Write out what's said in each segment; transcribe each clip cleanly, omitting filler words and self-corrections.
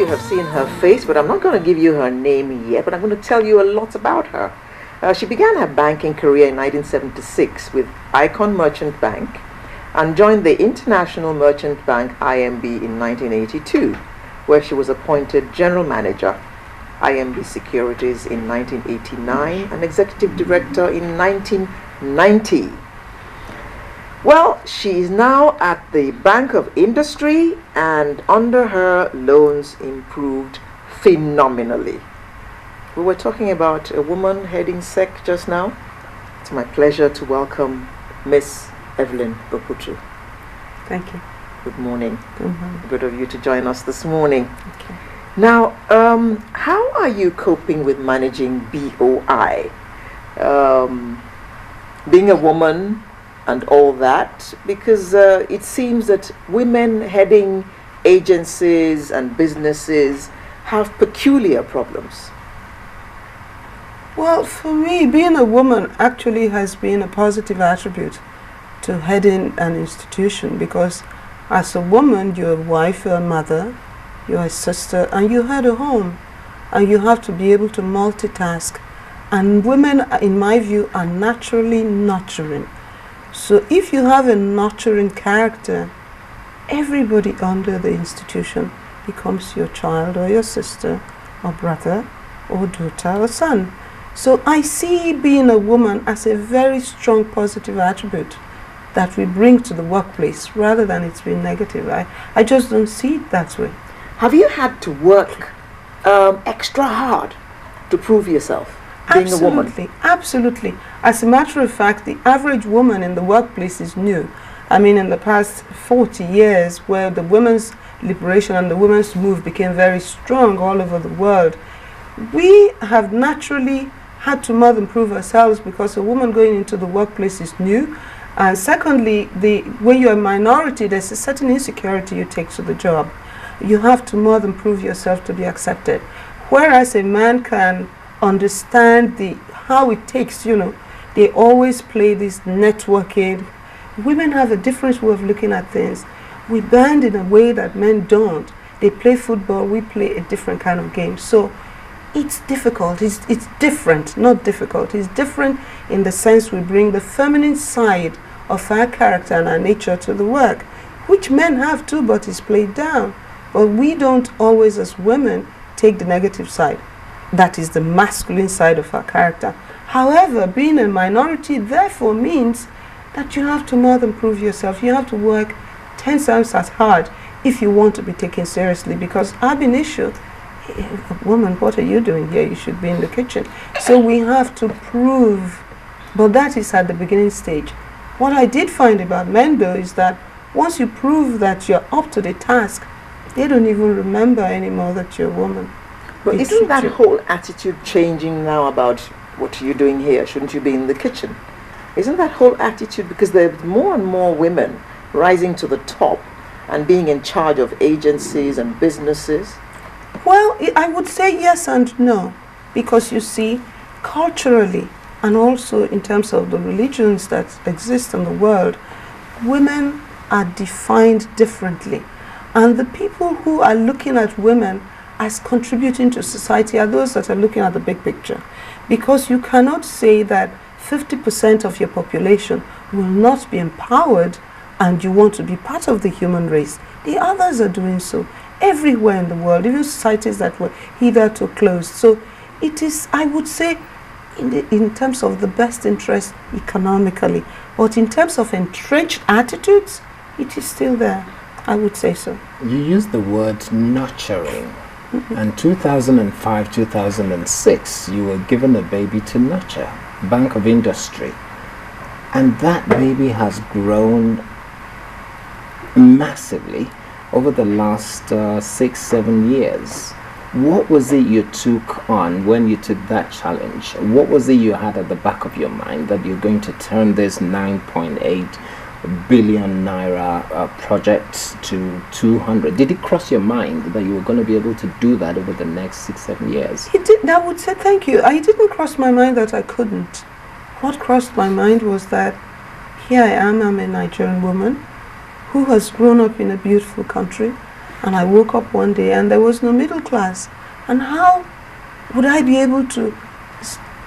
you have seen her face, but I'm not going to give you her name yet, but I'm going to tell you a lot about her. She began her banking career in 1976 with Icon Merchant Bank and joined the International Merchant Bank IMB in 1982, where she was appointed General Manager, IMB Securities in 1989 and Executive Director in 1990. Well, she is now at the Bank of Industry, and under her, loans improved phenomenally. We were talking about a woman heading SEC just now. It's my pleasure to welcome Miss Evelyn Oputu. Thank you. Good morning. Good morning. Good of you to join us this morning. Okay. Now, how are you coping with managing BOI? Being a woman and all that, because it seems that women heading agencies and businesses have peculiar problems. Well, for me, being a woman actually has been a positive attribute to heading an institution, because as a woman, you're a wife, you're a mother, you're a sister, and you head a home, and you have to be able to multitask. And women, in my view, are naturally nurturing. So if you have a nurturing character, everybody under the institution becomes your child or your sister or brother or daughter or son. So I see being a woman as a very strong positive attribute that we bring to the workplace rather than it's been negative. I just don't see it that way. Have you had to work extra hard to prove yourself, being a woman? Absolutely, absolutely. As a matter of fact, the average woman in the workplace is new. I mean, in the past 40 years, where the women's liberation and the women's move became very strong all over the world, we have naturally had to more than prove ourselves, because a woman going into the workplace is new. And secondly, when you're a minority, there's a certain insecurity you take to the job. You have to more than prove yourself to be accepted. Whereas a man can understand how it takes, they always play this networking. Women have a different way of looking at things. We band in a way that men don't. They play football, we play a different kind of game. So it's difficult. It's different, not difficult. It's different in the sense we bring the feminine side of our character and our nature to the work, which men have too, but it's played down. But we don't always, as women, take the negative side. That is the masculine side of our character. However, being a minority therefore means that you have to more than prove yourself. You have to work 10 times as hard if you want to be taken seriously, because ab initio, woman, what are you doing here? You should be in the kitchen. So we have to prove, but that is at the beginning stage. What I did find about men, though, is that once you prove that you're up to the task, they don't even remember anymore that you're a woman. But isn't that whole attitude changing now about what are you doing here? Shouldn't you be in the kitchen? Isn't that whole attitude, because there's more and more women rising to the top and being in charge of agencies and businesses? Well, I would say yes and no, because you see, culturally and also in terms of the religions that exist in the world, women are defined differently. And the people who are looking at women as contributing to society are those that are looking at the big picture. Because you cannot say that 50% of your population will not be empowered and you want to be part of the human race. The others are doing so everywhere in the world, even societies that were hitherto closed. So it is, I would say, in terms of the best interest economically, but in terms of entrenched attitudes, it is still there. I would say so. You use the word nurturing. And 2005, 2006, you were given a baby to nurture, Bank of Industry. And that baby has grown massively over the last 6-7 years. What was it you took on when you took that challenge? What was it you had at the back of your mind that you're going to turn this 9.8 billion naira project to 200? Did it cross your mind that you were going to be able to do that over the next 6-7 years? It did. I would say thank you. I didn't cross my mind that I couldn't. What crossed my mind was that here I am, I'm a Nigerian woman who has grown up in a beautiful country, And I woke up one day and there was no middle class. And how would I be able to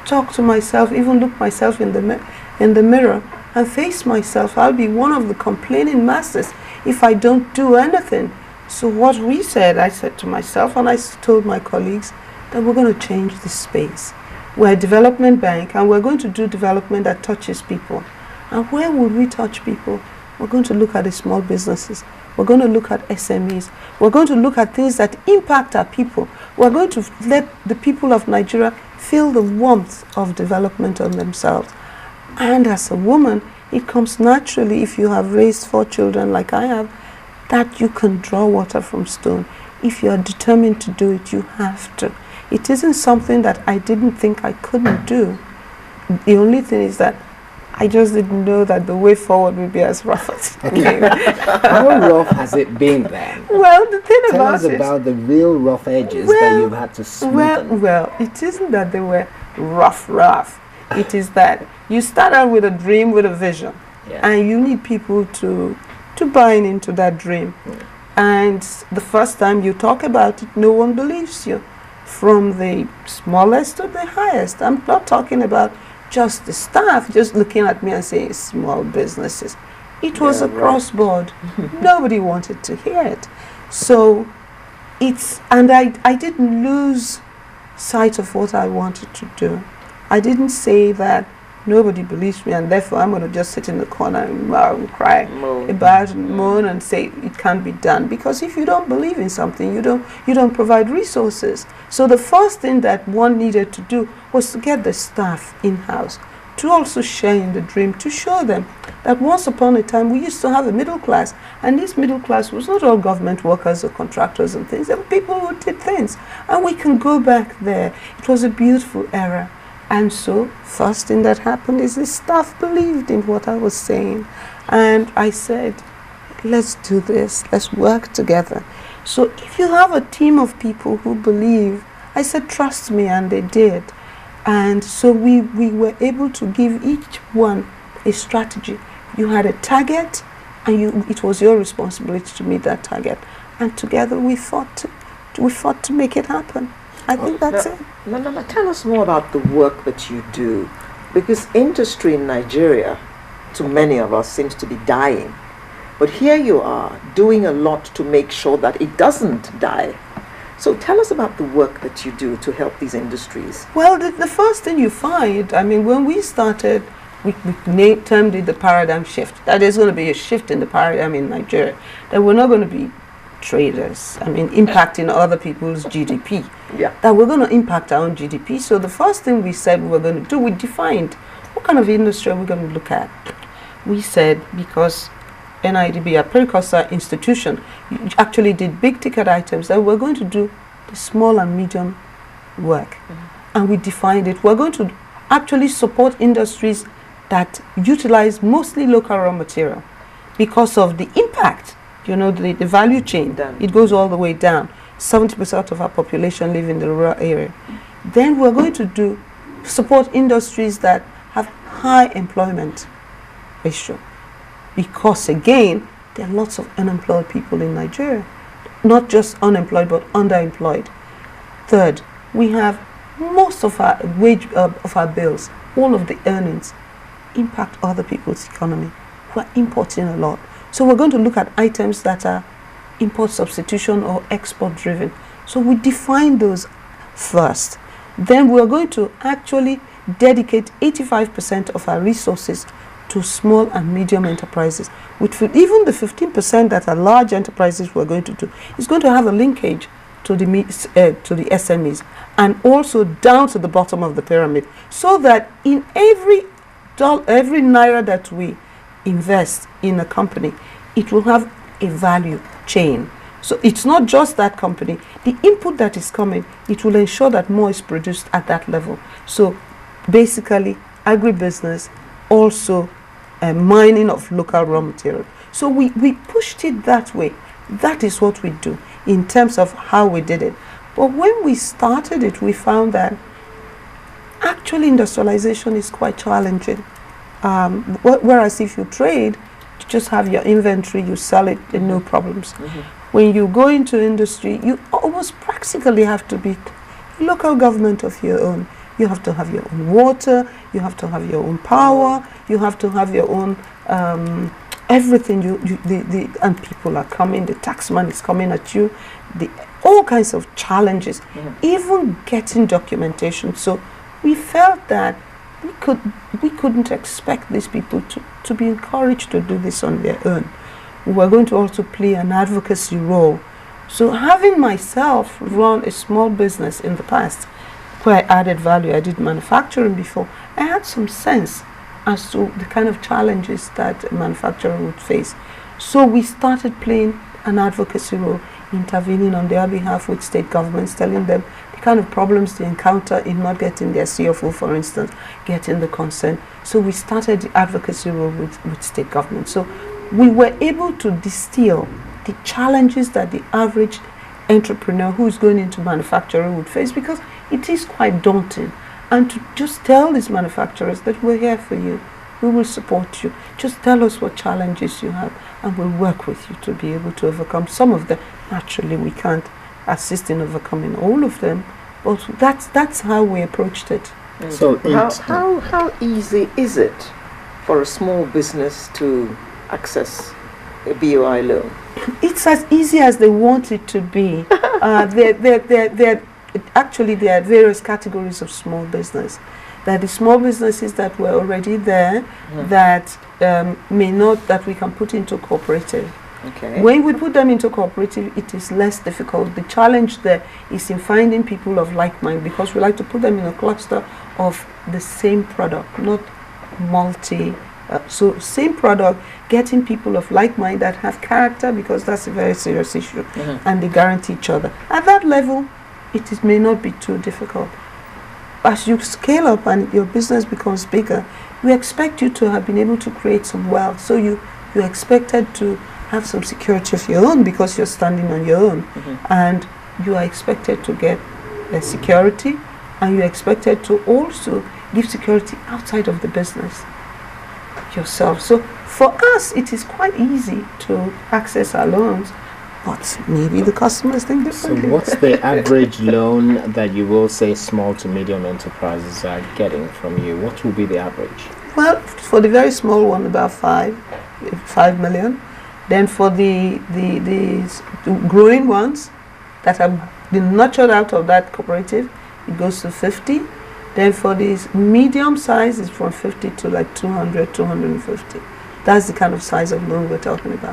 talk to myself, even look myself in the mirror and face myself? I'll be one of the complaining masses if I don't do anything. So what we said, I said to myself and I told my colleagues that we're going to change this space. We're a development bank and we're going to do development that touches people. And where would we touch people? We're going to look at the small businesses. We're going to look at SMEs. We're going to look at things that impact our people. We're going to let the people of Nigeria feel the warmth of development on themselves. And as a woman, it comes naturally, if you have raised 4 children like I have, that you can draw water from stone. If you are determined to do it, you have to. It isn't something that I didn't think I couldn't do. The only thing is that I just didn't know that the way forward would be as rough as it came. How rough has it been then? Well, the thing Tell about us it, about the real rough edges that you've had to smoothen. well, it isn't that they were rough. It is that you start out with a dream, with a vision, and you need people to buy into that dream. And the first time you talk about it, no one believes you, from the smallest to the highest. I'm not talking about just the staff just looking at me and saying small businesses. It was across board. Nobody wanted to hear it. So I didn't lose sight of what I wanted to do. I didn't say that nobody believes me and therefore I'm going to just sit in the corner and cry about and moan and say it can't be done. Because if you don't believe in something, you don't provide resources. So the first thing that one needed to do was to get the staff in-house, to also share in the dream, to show them that once upon a time we used to have a middle class, and this middle class was not all government workers or contractors and things. There were people who did things, and we can go back there. It was a beautiful era. And so, first thing that happened is the staff believed in what I was saying. And I said, let's do this, let's work together. So if you have a team of people who believe, I said, trust me, and they did. And so we were able to give each one a strategy. You had a target, and it was your responsibility to meet that target. And together we fought to make it happen. I think that's it. Now, tell us more about the work that you do, because industry in Nigeria, to many of us, seems to be dying. But here you are doing a lot to make sure that it doesn't die. So tell us about the work that you do to help these industries. Well, the first thing you find, I mean, when we started, we termed it the paradigm shift. That there's going to be a shift in the paradigm in Nigeria. That we're not going to be traders, I mean, impacting other people's GDP. That we're going to impact our own GDP. So the first thing we said we were going to do, we defined what kind of industry are we going to look at. We said, because NIDB, a precursor institution, actually did big ticket items, that we're going to do the small and medium work. And we defined it. We're going to actually support industries that utilize mostly local raw material because of the impact. You know, the value chain, it goes all the way down. 70% of our population live in the rural area. Then we're going to support industries that have high employment ratio. Because again, there are lots of unemployed people in Nigeria. Not just unemployed, but underemployed. Third, we have most of our of our bills, all of the earnings, impact other people's economy. We're importing a lot. So we're going to look at items that are import substitution or export driven. So we define those first. Then we're going to actually dedicate 85% of our resources to small and medium enterprises. With even the 15% that are large enterprises we're going to do, is going to have a linkage to the SMEs and also down to the bottom of the pyramid, so that in every naira that we invest in a company, it will have a value chain. So it's not just that company. The input that is coming, it will ensure that more is produced at that level. So basically, agribusiness, also mining of local raw material. So we pushed it that way. That is what we do in terms of how we did it. But when we started it, we found that actually industrialization is quite challenging. Whereas if you trade, you just have your inventory, you sell it, and no problems. when you go into industry, you almost practically have to be local government of your own. You have to have your own water, you have to have your own power, you have to have your own everything. And people are coming, the taxman is coming at you, all kinds of challenges, even getting documentation. So we felt that we couldn't expect these people to be encouraged to do this on their own. We were going to also play an advocacy role. So having myself run a small business in the past, where I added value, I did manufacturing before, I had some sense as to the kind of challenges that a manufacturer would face. So we started playing an advocacy role, intervening on their behalf with state governments, telling them the kind of problems they encounter in not getting their CFO, for instance, getting the consent. So we started the advocacy role with state government. So we were able to distill the challenges that the average entrepreneur who's going into manufacturing would face, because it is quite daunting. And to just tell these manufacturers that we're here for you, we will support you. Just tell us what challenges you have and we'll work with you to be able to overcome some of them. Naturally, we can't assist in overcoming all of them, but that's how we approached it. So how easy is it for a small business to access a BOI loan? It's as easy as they want it to be. Actually, there are various categories of small business. There are the small businesses that were already there, that that we can put into cooperative. Okay. When we put them into cooperative, it is less difficult. The challenge there is in finding people of like mind, because we like to put them in a cluster of the same product, not multi. So same product, getting people of like mind that have character, because that's a very serious issue, and they guarantee each other. At that level, it may not be too difficult. As you scale up and your business becomes bigger, we expect you to have been able to create some wealth. So you're expected to have some security of your own, because you're standing on your own, and you are expected to get security, and you're expected to also give security outside of the business yourself. So for us, it is quite easy to access our loans, but maybe the customers think differently. So what's the average loan that you will say small to medium enterprises are getting from you? What will be the average? Well, for the very small one, about 5 million. Then for the growing ones that have been nurtured out of that cooperative, it goes to 50. Then for these medium size, it's from 50 to like 200, 250. That's the kind of size of loan we're talking about.